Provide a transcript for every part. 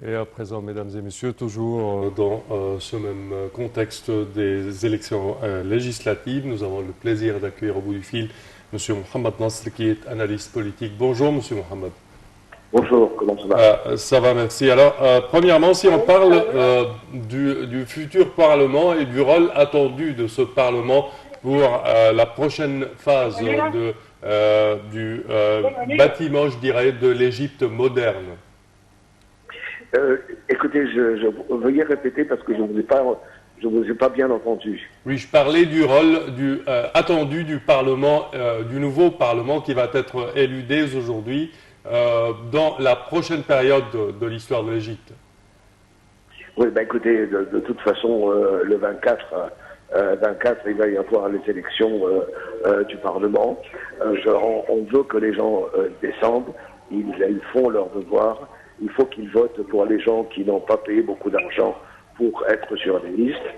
Et à présent, mesdames et messieurs, toujours dans ce même contexte des élections législatives, nous avons le plaisir d'accueillir au bout du fil M. Mohamed Nasr, qui est analyste politique. Bonjour, M. Mohamed. Bonjour, comment ça va? Ça va, merci. Alors, premièrement, si on parle du futur Parlement et du rôle attendu de ce Parlement pour la prochaine phase du bâtiment, je dirais, de l'Égypte moderne. Écoutez, veuillez répéter parce que je vous ai pas bien entendu. Oui, je parlais du rôle attendu du Parlement, du nouveau Parlement qui va être élu dès aujourd'hui dans la prochaine période de l'histoire de l'Égypte. Oui, ben écoutez, de toute façon, le 24, il va y avoir les élections du Parlement. On veut que les gens descendent, ils font leur devoir. Il faut qu'ils votent pour les gens qui n'ont pas payé beaucoup d'argent pour être sur les listes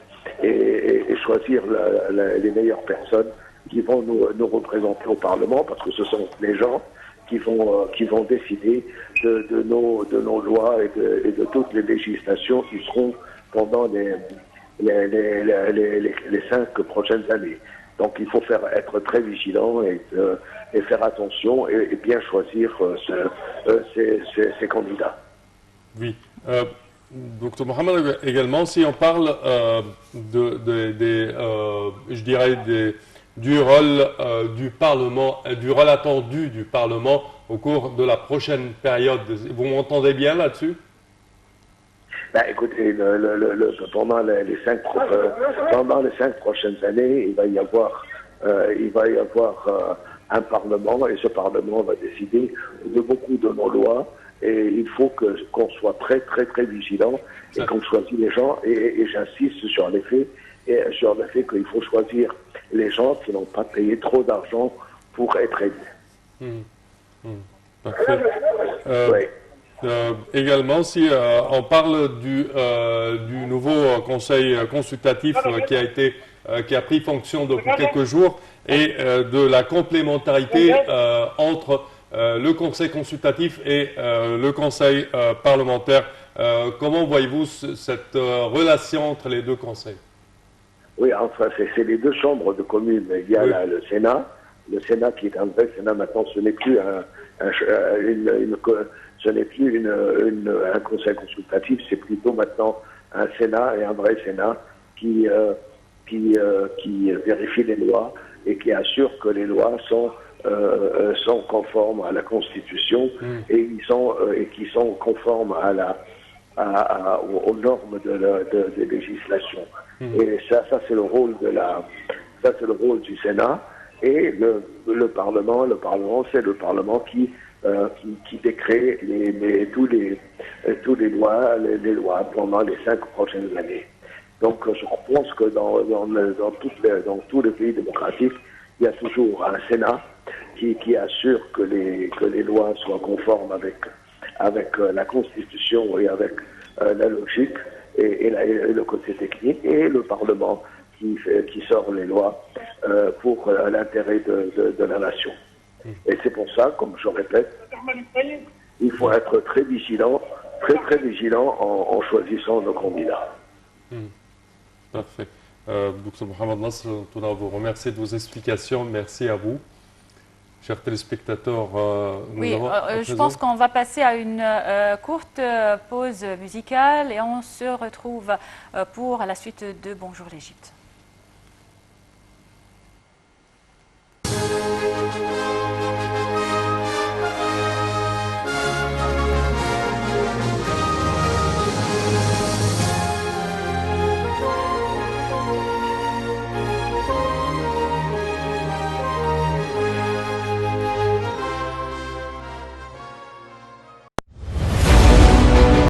et choisir les meilleures personnes qui vont nous représenter au Parlement, parce que ce sont les gens qui vont décider de nos lois et de toutes les législations qui seront pendant les 5 prochaines années. Donc il faut être très vigilant et faire attention et bien choisir ces candidats. Oui. Docteur Mohamed, également, si on parle je dirais du rôle du Parlement, du rôle attendu du Parlement au cours de la prochaine période, vous m'entendez bien là-dessus? Ben, écoutez, pendant les 5 prochaines années, il va y avoir un Parlement et ce Parlement va décider de beaucoup de nos lois et il faut qu'on soit très très très vigilant et qu'on choisit les gens et j'insiste sur le fait qu'il faut choisir les gens qui n'ont pas payé trop d'argent pour être élus. Parfait. Ouais. Également, si on parle du nouveau conseil consultatif qui a pris fonction depuis quelques jours et de la complémentarité entre le conseil consultatif et le conseil parlementaire, comment voyez-vous cette relation entre les deux conseils? Oui, enfin, c'est les deux chambres de communes. Il y a le Sénat qui est un vrai Sénat maintenant, ce n'est plus un conseil consultatif, c'est plutôt maintenant un Sénat et un vrai Sénat qui vérifie les lois et qui assure que les lois sont conformes à la Constitution et qui sont conformes aux normes de législation. Et ça c'est le rôle du Sénat. Et le Parlement, c'est le Parlement qui décrée les lois pendant les 5 prochaines années. Donc je pense que dans tous les pays démocratiques, il y a toujours un Sénat qui assure que les lois soient conformes avec la Constitution et avec la logique et le côté technique, et le Parlement qui sort les lois pour l'intérêt de la nation. Et c'est pour ça, comme je répète, il faut être très vigilant, très vigilant en choisissant nos candidats. Parfait. Dr Mohamed Nasr, tout d'abord, vous remercie de vos explications. Merci à vous. Chers téléspectateurs, je pense qu'on va passer à une courte pause musicale et on se retrouve pour la suite de Bonjour l'Égypte.